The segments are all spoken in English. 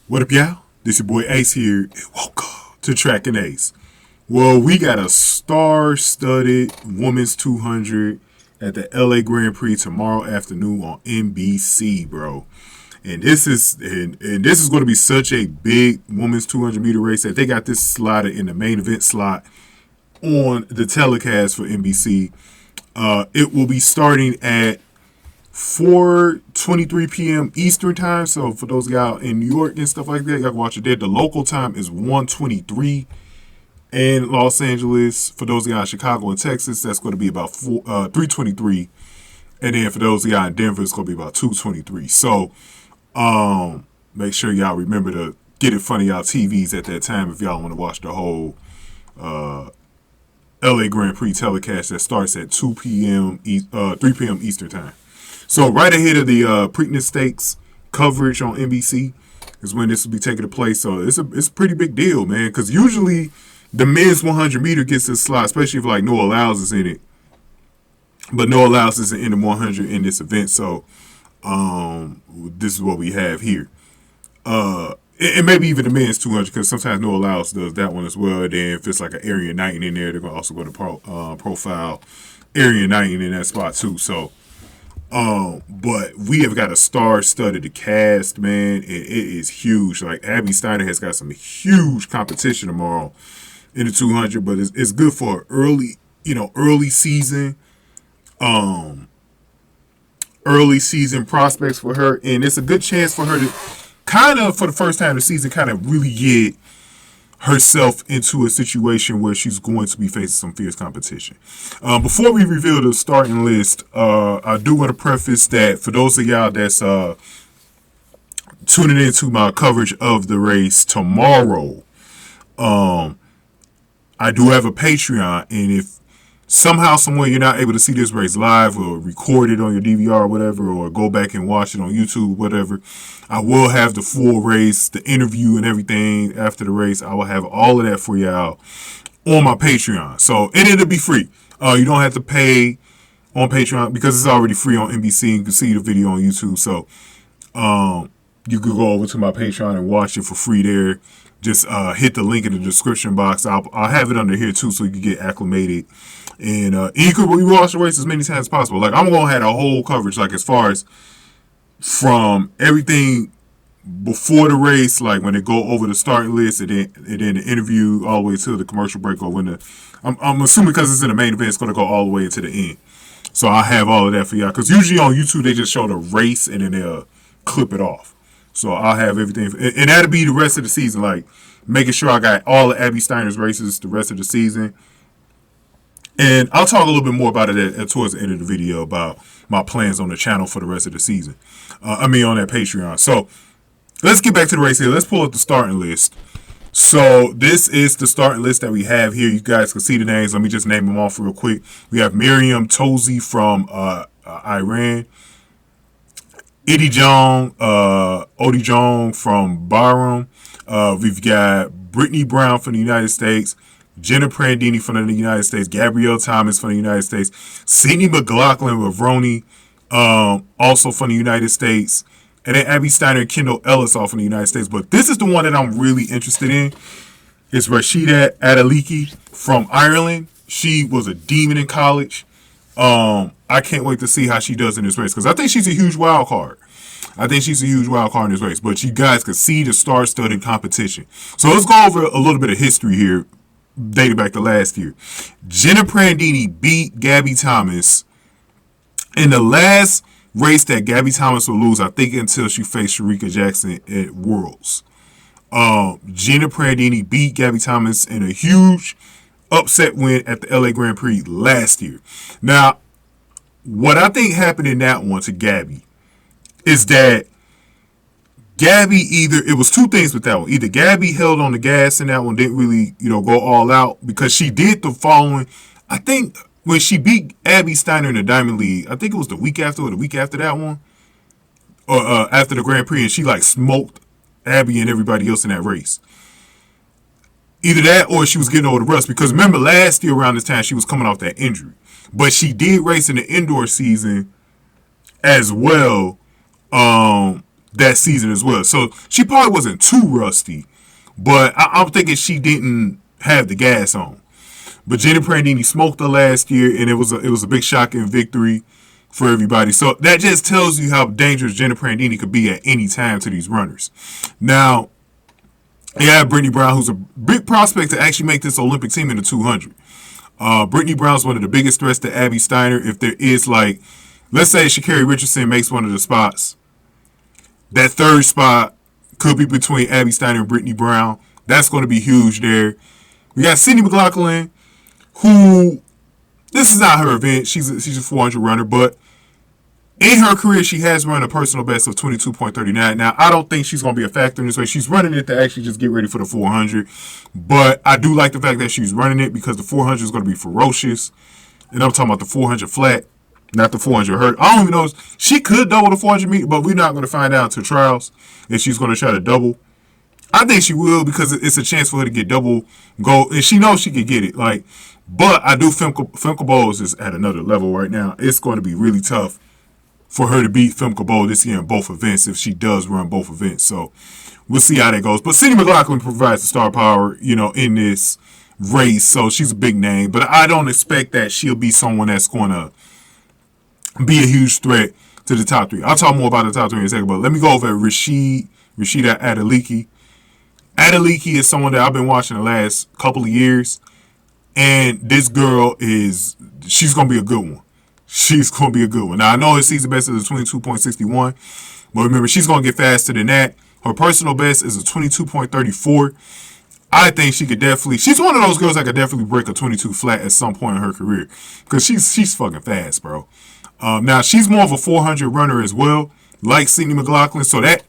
What up, y'all? This your boy Ace here, and welcome to Track and Ace. Well, we got a star-studded Women's 200 at the LA Grand Prix tomorrow afternoon on NBC, bro. And this is going to be such a big Women's 200 meter race that they got this slotted in the main event slot on the telecast for NBC. It will be starting at 4:23 p.m. Eastern time. So for those guys in New York and stuff like that, y'all can watch it there. The local time is 1:23 in Los Angeles. For those guys in Chicago and Texas, that's going to be about 3:23. And then for those guys in Denver, it's going to be about 2:23. So make sure y'all remember to get in front of y'all TVs at that time if y'all want to watch the whole LA Grand Prix telecast that starts at 2 p.m. 3 p.m. Eastern time. So right ahead of the Preakness Stakes coverage on NBC is when this will be taking place. So it's a pretty big deal, man, because usually the men's 100 meter gets this slot, especially if like Noah Lyles is in it. But Noah Lyles isn't in the 100 in this event, so this is what we have here. And maybe even the men's 200, because sometimes Noah Lyles does that one as well. And then if it's like an Arian Knighton in there, they're also going to profile Arian Knighton in that spot too. So. But we have got a star-studded cast, man. It is huge. Like Abby Steiner has got some huge competition tomorrow in the 200, but it's good for early season, early season prospects for her, and it's a good chance for her to kind of, for the first time of the season, kind of really get herself into a situation where she's going to be facing some fierce competition. Before we reveal the starting list, I do want to preface that for those of y'all that's tuning into my coverage of the race tomorrow, I do have a Patreon, and if somehow, somewhere you're not able to see this race live or record it on your DVR or whatever, or go back and watch it on YouTube, whatever, I will have the full race, the interview and everything after the race. I will have all of that for y'all on my Patreon. So, and it'll be free. You don't have to pay on Patreon because it's already free on NBC. You can see the video on YouTube. So, you could go over to my Patreon and watch it for free there. Just hit the link in the description box. I'll have it under here too, so you can get acclimated. And you could rewatch the race as many times as possible. Like, I'm going to have a whole coverage, like as far as from everything before the race, like when they go over the starting list, and then the interview all the way to the commercial break, or when I'm assuming because it's in the main event, it's going to go all the way into the end. So I have all of that for y'all. Because usually on YouTube, they just show the race and then they'll clip it off. So I'll have everything. And that'll be the rest of the season. Like, making sure I got all of Abby Steiner's races the rest of the season. And I'll talk a little bit more about it towards the end of the video about my plans on the channel for the rest of the season. On that Patreon. So let's get back to the race here. Let's pull up the starting list. So this is the starting list that we have here. You guys can see the names. Let me just name them off real quick. We have Miriam Tozi from Iran. Odi Jong from Bahrain. We've got Brittany Brown from the United States. Jenna Prandini from the United States. Gabrielle Thomas from the United States. Sydney McLaughlin with Roni, also from the United States. And then Abby Steiner and Kendall Ellis all from the United States. But this is the one that I'm really interested in. It's Rashida Adaliki from Ireland. She was a demon in college. I can't wait to see how she does in this race, because I think she's a huge wild card. in this race. But you guys can see the star-studded competition. So let's go over a little bit of history here, dating back to last year. Jenna Prandini beat Gabby Thomas in the last race that Gabby Thomas would lose, I think, until she faced Shericka Jackson at Worlds. Jenna Prandini beat Gabby Thomas in a huge upset win at the LA Grand Prix last year. Now, what I think happened in that one to Gabby is that Gabby it was two things with that one. Either Gabby held on the gas in that one, didn't really, go all out, because she did the following. I think when she beat Abby Steiner in the Diamond League, I think it was the week after or the week after that one, or after the Grand Prix, and she smoked Abby and everybody else in that race. Either that or she was getting over the rust, because remember last year around this time she was coming off that injury. But she did race in the indoor season as well, that season as well. So she probably wasn't too rusty, but I'm thinking she didn't have the gas on. But Jenny Prandini smoked her last year, and it was a big shocking victory for everybody. So that just tells you how dangerous Jenny Prandini could be at any time to these runners. Now, yeah, Brittany Brown, who's a big prospect to actually make this Olympic team in the 200. Brittany Brown's one of the biggest threats to Abby Steiner. If there is, like, let's say Sha'Carri Richardson makes one of the spots, that third spot could be between Abby Steiner and Brittany Brown. That's going to be huge there. We got Sydney McLaughlin, who, this is not her event. She's a 400 runner, but in her career, she has run a personal best of 22.39. Now, I don't think she's going to be a factor in this way. She's running it to actually just get ready for the 400. But I do like the fact that she's running it because the 400 is going to be ferocious. And I'm talking about the 400 flat, not the 400 hurt. I don't even know. She could double the 400 meter, but we're not going to find out until trials if she's going to try to double. I think she will because it's a chance for her to get double gold. And she knows she could get it. But I do Femke Bowles is at another level right now. It's going to be really tough for her to beat Femke Bowles this year in both events if she does run both events. So we'll see how that goes. But Sydney McLaughlin provides the star power, in this race. So she's a big name. But I don't expect that she'll be someone that's going to be a huge threat to the top three. I'll talk more about the top three in a second. But let me go over Rashida Adeleke. Adeleke is someone that I've been watching the last couple of years. And this girl she's going to be a good one. She's going to be a good one. Now, I know her season best is a 22.61, but remember, she's going to get faster than that. Her personal best is a 22.34. I think she could definitely, she's one of those girls that could definitely break a 22 flat at some point in her career because she's fucking fast, bro. Now, she's more of a 400 runner as well, like Sydney McLaughlin, so that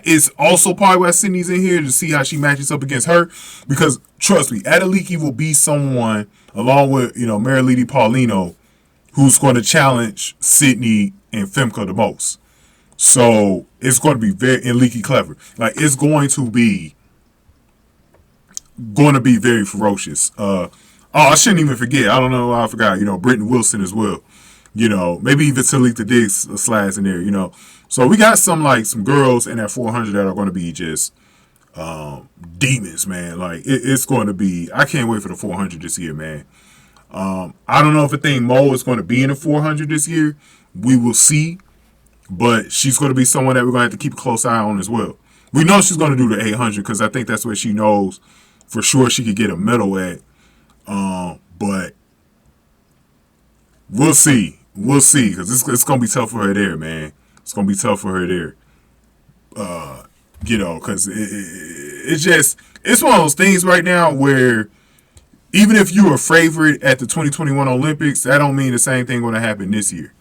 is also probably why Sydney's in here to see how she matches up against her because, trust me, Adeleke will be someone, along with, Marilady Paulino, who's going to challenge Sydney and Femke the most. So it's going to be and Leaky Clever. It's going to be very ferocious. I shouldn't even forget. I don't know why I forgot. Britton Wilson as well. Maybe even Talita Diggs slides in there. So we got some girls in that 400 that are going to be just demons, man. It's going to be. I can't wait for the 400 this year, man. I don't know if Mo is going to be in the 400 this year. We will see. But she's going to be someone that we're going to have to keep a close eye on as well. We know she's going to do the 800 because I think that's where she knows for sure she could get a medal at. But we'll see. We'll see because it's going to be tough for her there, man. It's going to be tough for her there. Because it's one of those things right now where even if you're a favorite at the 2021 Olympics, that don't mean the same thing going to happen this year.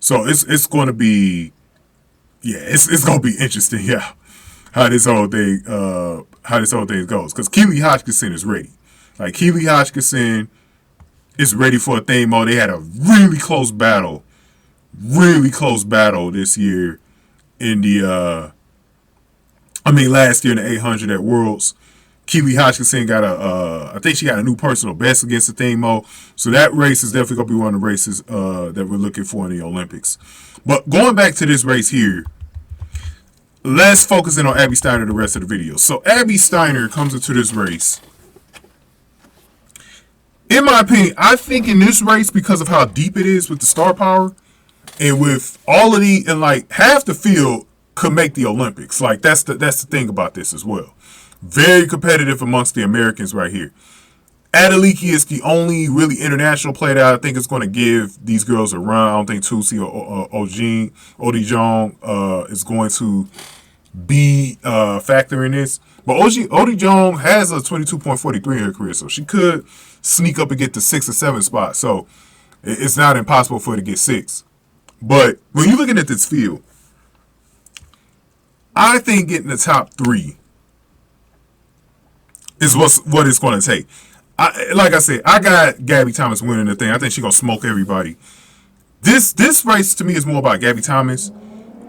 So it's going to be, it's going to be interesting, how this whole thing goes. Because Keely Hodgkinson is ready. Keely Hodgkinson is ready for a thing mode. They had a really close battle this year in the, last year in the 800 at Worlds. Keely Hodgkinson got I think she got a new personal best against the thing mode. So that race is definitely going to be one of the races that we're looking for in the Olympics. But going back to this race here, let's focus in on Abby Steiner the rest of the video. So Abby Steiner comes into this race. In my opinion, I think in this race, because of how deep it is with the star power, and with all of half the field could make the Olympics. That's the thing about this as well. Very competitive amongst the Americans right here. Adeleke is the only really international player that I think is going to give these girls a run. I don't think Tusi or Odijong is going to be a factor in this. But Odijong has a 22.43 in her career, so she could sneak up and get the 6 or 7 spot. So it's not impossible for her to get 6. But when you're looking at this field, I think getting the top 3 is what it's going to take. Like I said, I got Gabby Thomas winning the thing. I think she's going to smoke everybody. This race to me is more about Gabby Thomas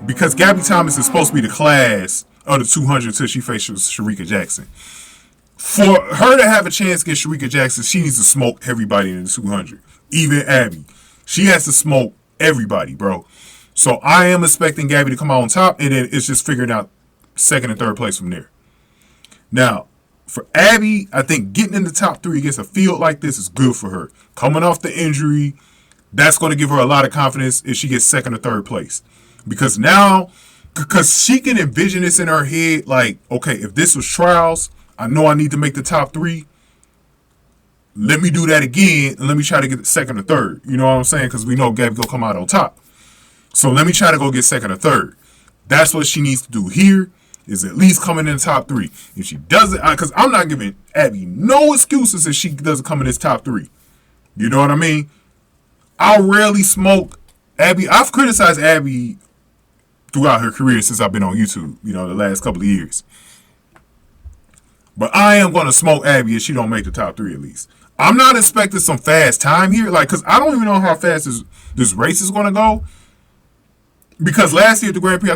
because Gabby Thomas is supposed to be the class of the 200 until she faces Shericka Jackson. For her to have a chance against Shericka Jackson, she needs to smoke everybody in the 200. Even Abby. She has to smoke everybody, bro. So I am expecting Gabby to come out on top, and then it's just figuring out second and third place from there. Now, for Abby, I think getting in the top 3 against a field like this is good for her. Coming off the injury, that's going to give her a lot of confidence if she gets second or third place. Because now, because she can envision this in her head, like, okay, if this was trials, I know I need to make the top 3. Let me do that again, and let me try to get second or third. You know what I'm saying? Because we know Gabby going to come out on top. So let me try to go get second or third. That's what she needs to do here, is at least coming in the top 3. If she doesn't, because I'm not giving Abby no excuses if she doesn't come in this top 3. You know what I mean? I'll rarely smoke Abby. I've criticized Abby throughout her career since I've been on YouTube, you know, the last couple of years. But I am going to smoke Abby if she don't make the top 3 at least. I'm not expecting some fast time here, like, because I don't even know how fast this race is going to go. Because last year at the Grand Prix,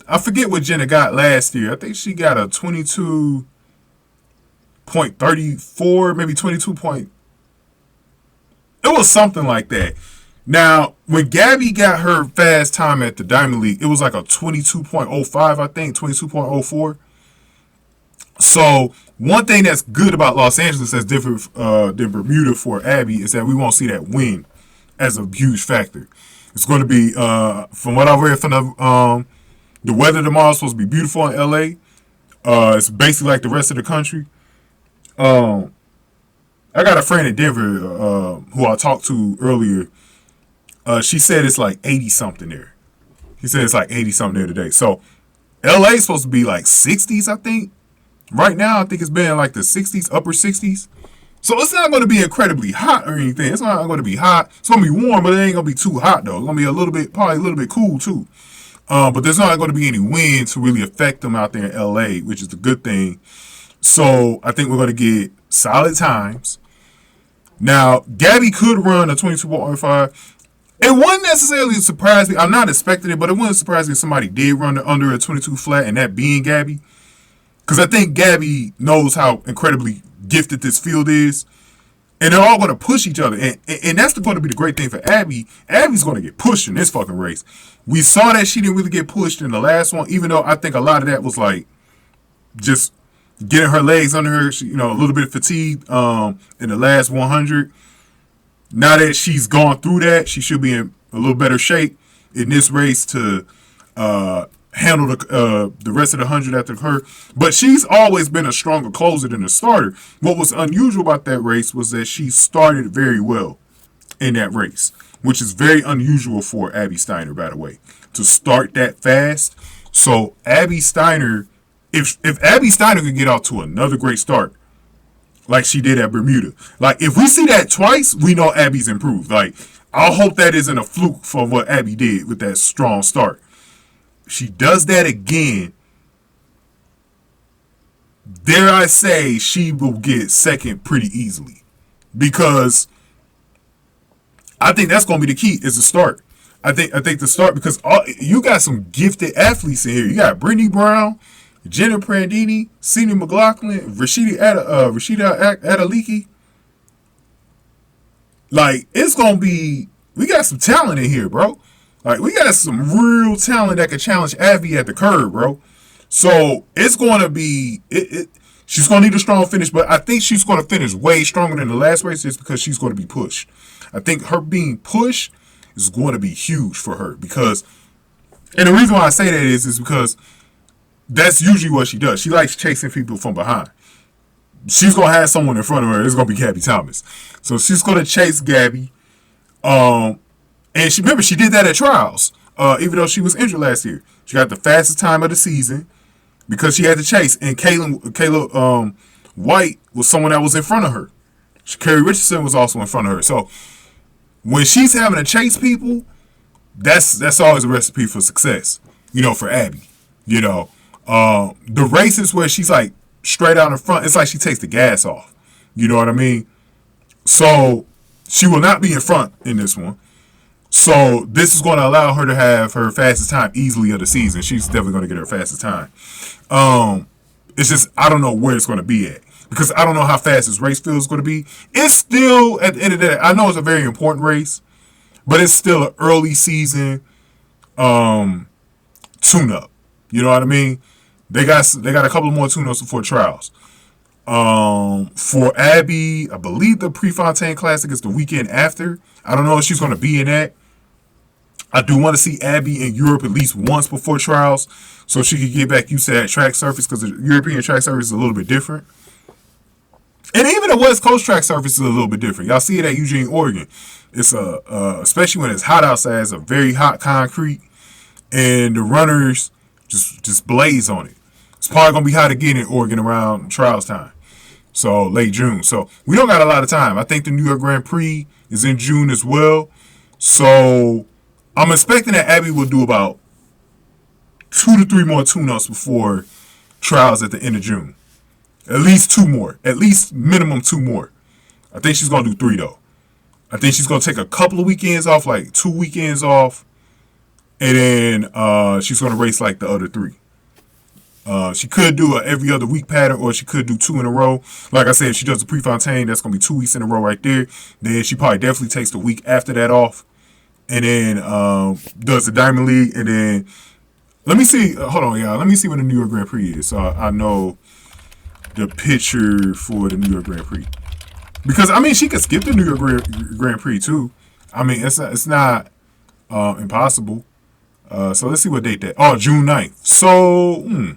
I forget what Jenna got last year. I think she got a 22.34, maybe 22 point. It was something like that. Now, when Gabby got her fast time at the Diamond League, it was like a 22.05, I think, 22.04. So, one thing that's good about Los Angeles that's different than Bermuda for Abby is that we won't see that wind as a huge factor. It's going to be, from what I read from the weather tomorrow is supposed to be beautiful in LA. It's basically like the rest of the country. I got a friend in Denver who I talked to earlier. She said it's like 80 something there. She said it's like 80 something there today. So LA is supposed to be like 60s, I think. Right now, I think it's been like the 60s, upper 60s. So it's not going to be incredibly hot or anything. It's not going to be hot. It's going to be warm, but it ain't going to be too hot, though. It's going to be probably a little bit cool, too. But there's not going to be any wind to really affect them out there in LA, which is the good thing. So I think we're going to get solid times. Now, Gabby could run a 22.5. It wouldn't necessarily surprise me. I'm not expecting it, but it wouldn't surprise me if somebody did run under a 22 flat, and that being Gabby. Because I think Gabby knows how incredibly gifted this field is. And they're all going to push each other. And that's going to be the great thing for Abby. Abby's going to get pushed in this fucking race. We saw that she didn't really get pushed in the last one, even though I think a lot of that was like just getting her legs under her, a little bit fatigued in the last 100. Now that she's gone through that, she should be in a little better shape in this race to handle the rest of the 100 after her. But she's always been a stronger closer than a starter. What was unusual about that race was that she started very well in that race, which is very unusual for Abby Steiner, by the way, to start that fast. So Abby Steiner, if Abby Steiner could get out to another great start, like she did at Bermuda, like if we see that twice, we know Abby's improved. Like I hope that isn't a fluke for what Abby did with that strong start. She does that again, dare I say, she will get second pretty easily. Because I think that's going to be the key, is the start. I think the start, because you got some gifted athletes in here. You got Brittany Brown, Jenna Prandini, Senior McLaughlin, Rashida Adaliki. Like, it's going to be, we got some talent in here, bro. Like, we got some real talent that can challenge Abby at the curb, bro. So, it's going to be, she's going to need a strong finish, but I think she's going to finish way stronger than the last race just because she's going to be pushed. I think her being pushed is going to be huge for her because, and the reason why I say that is because that's usually what she does. She likes chasing people from behind. She's going to have someone in front of her. It's going to be Gabby Thomas. So, she's going to chase Gabby. And she did that at trials, even though she was injured last year. She got the fastest time of the season because she had to chase. And Kayla White was someone that was in front of her. Kerry Richardson was also in front of her. So when she's having to chase people, that's always a recipe for success, for Abby. The races where she's like straight out in front, it's like she takes the gas off. You know what I mean? So she will not be in front in this one. So this is going to allow her to have her fastest time easily of the season. She's definitely going to get her fastest time. It's just, I don't know where it's going to be at. Because I don't know how fast this race field is going to be. It's still, at the end of the day, I know it's a very important race. But it's still an early season tune-up. You know what I mean? They got a couple more tune-ups before trials. For Abby, I believe the Prefontaine Classic is the weekend after. I don't know if she's going to be in that. I do want to see Abby in Europe at least once before trials so she could get back used to that track surface, because the European track surface is a little bit different. And even the West Coast track surface is a little bit different. Y'all see it at Eugene, Oregon. It's especially when it's hot outside, it's a very hot concrete, and the runners just blaze on it. It's probably going to be hot again in Oregon around trials time. So late June. So we don't got a lot of time. I think the New York Grand Prix is in June as well. So I'm expecting that Abby will do about 2 to 3 more tune-ups before trials at the end of June. At least 2 more. At least minimum 2 more. I think she's going to do 3, though. I think she's going to take a couple of weekends off, like 2 weekends off. And then she's going to race like the other 3. She could do a every other week pattern, or she could do 2 in a row. Like I said, if she does the Prefontaine, that's going to be 2 weeks in a row right there. Then she probably definitely takes the week after that off. And then does the Diamond League. And then, let me see. Hold on, y'all. Let me see what the New York Grand Prix is. So I know the picture for the New York Grand Prix. Because, I mean, she could skip the New York Grand Prix, too. I mean, it's not impossible. So let's see what date that. Oh, June 9th. So,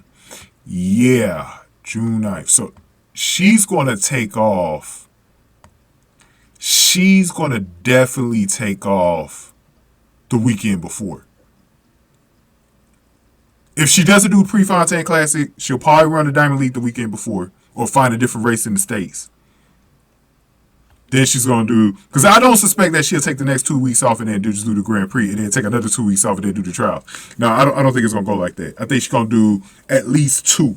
yeah, June 9th. So she's going to take off. She's going to definitely take off the weekend before. If she doesn't do Prefontaine Classic, she'll probably run the Diamond League the weekend before, or find a different race in the States. Then she's going to do, because I don't suspect that she'll take the next 2 weeks off and then just do the Grand Prix and then take another 2 weeks off and then do the trial. No, I don't think it's going to go like that. I think she's going to do at least 2.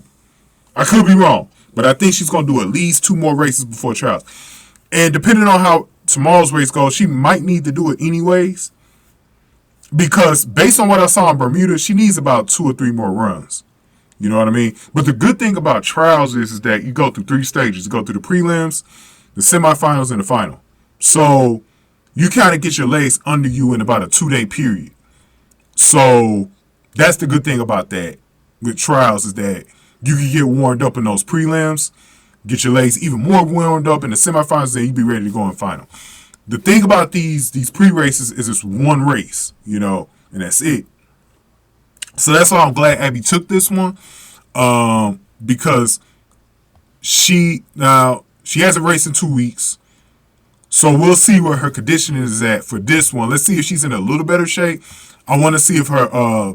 I could be wrong, but I think she's going to do at least 2 more races before trials. And depending on how tomorrow's race goes, she might need to do it anyways. Because based on what I saw in Bermuda, she needs about 2 or 3 more runs. You know what I mean? But the good thing about trials is that you go through 3 stages. You go through the prelims, the semifinals, and the final. So you kind of get your legs under you in about a 2-day period. So that's the good thing about that with trials, is that you can get warmed up in those prelims, get your legs even more warmed up in the semifinals, then you be ready to go in final. The thing about these pre-races is it's one race, you know, and that's it. So that's why I'm glad Abby took this one, because she has a race in 2 weeks. So we'll see where her conditioning is at for this one. Let's see if she's in a little better shape. I want to see if her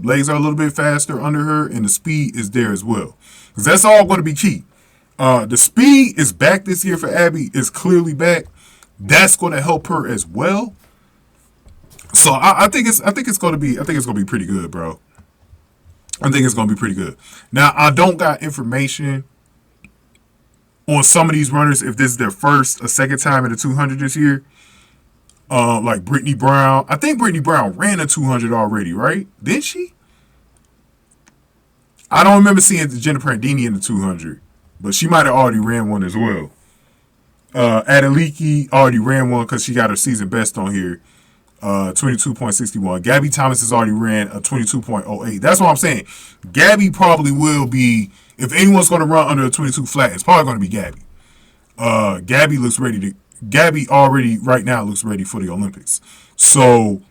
legs are a little bit faster under her and the speed is there as well. Because that's all going to be key. The speed is back this year for Abby. It's clearly back. That's going to help her as well. So I think it's going to be pretty good, bro. I think it's going to be pretty good. Now, I don't got information on some of these runners if this is their first or second time in the 200 this year. Like Brittany Brown. I think Brittany Brown ran a 200 already, right? Did she? I don't remember seeing Jenna Prandini in the 200, but she might have already ran one as well. Yanique already ran one because she got her season best on here. 22.61. Gabby Thomas has already ran a 22.08. That's what I'm saying. Gabby probably will be, if anyone's going to run under a 22 flat, it's probably going to be Gabby. Gabby already right now looks ready for the Olympics. So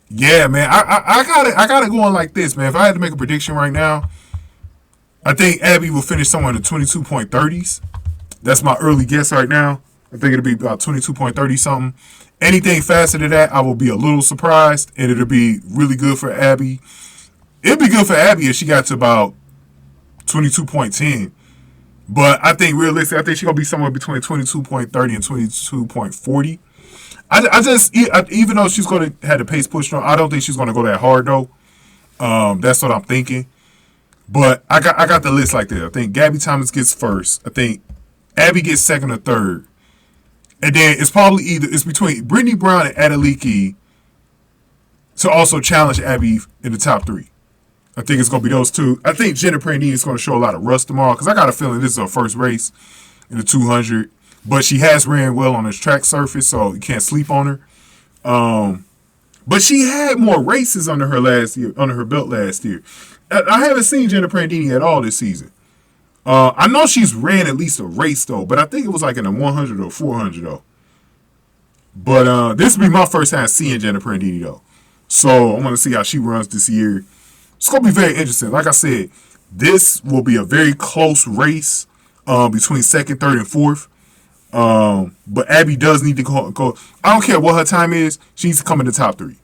yeah, man, I got it going like this, man. If I had to make a prediction right now, I think Abby will finish somewhere in the 22.30s. That's my early guess right now. I think it'll be about 22.30 something. Anything faster than that, I will be a little surprised, and it'll be really good for Abby. It'd be good for Abby if she got to about 22.10. But I think realistically, I think she's going to be somewhere between 22.30 and 22.40. Even though she's going to have the pace pushed on, I don't think she's going to go that hard, though. That's what I'm thinking. But I got the list like that. I think Gabby Thomas gets first. I think Abby gets second or third. And then it's probably it's between Brittany Brown and Yanique to also challenge Abby in the top 3. I think it's going to be those two. I think Jenna Prandini is going to show a lot of rust tomorrow because I got a feeling this is her first race in the 200. But she has ran well on this track surface, so you can't sleep on her. But she had more races under her last year, under her belt last year. I haven't seen Jenna Prandini at all this season. I know she's ran at least a race though, but I think it was like in a 100 or 400 though. But this will be my first time seeing Jenna Prandini though, so I'm gonna see how she runs this year. It's gonna be very interesting. Like I said, this will be a very close race between second, third, and fourth. But Abby does need to go. I don't care what her time is. She needs to come in the top three.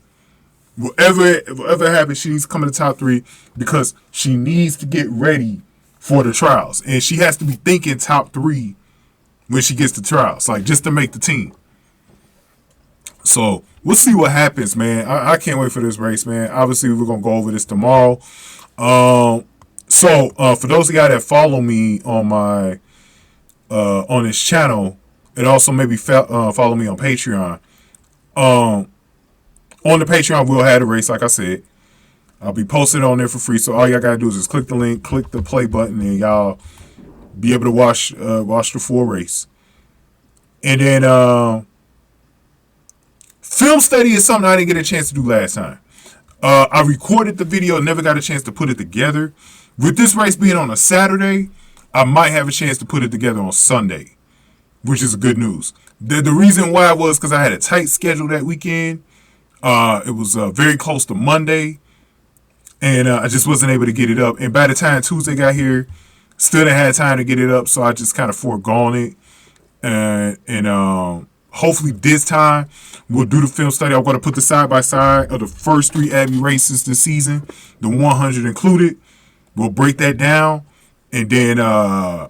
Whatever happens, she needs to come in the top three because she needs to get ready for the trials. And she has to be thinking top three when she gets to trials, like just to make the team. So we'll see what happens, man. I can't wait for this race, man. Obviously, we're going to go over this tomorrow. So for those of y'all that follow me on my on this channel, and also maybe follow me on Patreon. On the Patreon, we'll have a race, like I said. I'll be posted on there for free. So all y'all gotta do is just click the link, click the play button, and y'all be able to watch the full race. And then film study is something I didn't get a chance to do last time. I recorded the video, never got a chance to put it together. With this race being on a Saturday, I might have a chance to put it together on Sunday, which is good news. The reason why was because I had a tight schedule that weekend. It was very close to Monday, and I just wasn't able to get it up. And by the time Tuesday got here, still didn't have time to get it up, so I just kind of foregone it. And hopefully this time we'll do the film study. I'm going to put the side-by-side of the first 3 Abby races this season, the 100 included. We'll break that down. And then I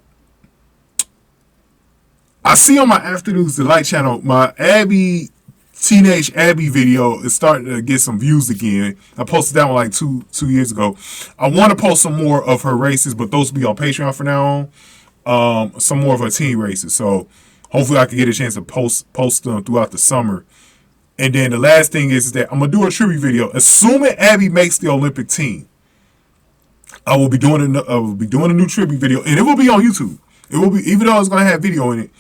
see on my Afternoons Delight channel, my Teenage Abby video is starting to get some views again. I posted that one like two years ago. I want to post some more of her races, but those will be on Patreon from now on. Some more of her teen races. So hopefully I can get a chance to post them throughout the summer. And then the last thing is that I'm going to do a tribute video. Assuming Abby makes the Olympic team, I will be doing a new tribute video, and it will be on YouTube. It will be, even though it's going to have video in it,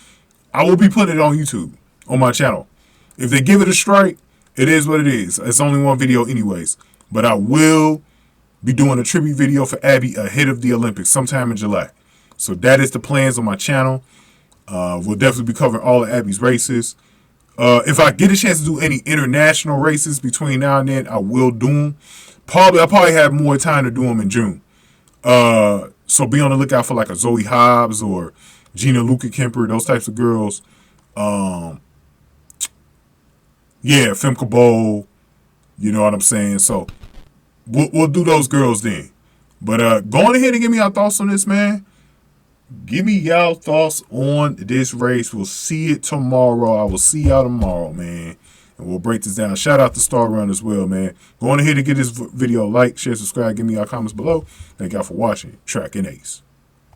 I will be putting it on YouTube, on my channel. If they give it a strike, it is what it is. It's only one video anyways. But I will be doing a tribute video for Abby ahead of the Olympics sometime in July. So that is the plans on my channel. We'll definitely be covering all of Abby's races. If I get a chance to do any international races between now and then, I will do them. I'll probably have more time to do them in June. So be on the lookout for like a Zoe Hobbs or Gina Luca Kemper, those types of girls. Yeah, Femke Bowl, you know what I'm saying? So we'll do those girls then. But go on ahead and give me your thoughts on this, man. Give me y'all thoughts on this race. We'll see it tomorrow. I will see y'all tomorrow, man. And we'll break this down. Shout out to Star Run as well, man. Go on ahead and give this video a like, share, subscribe. Give me your comments below. Thank y'all for watching. Track and Ace.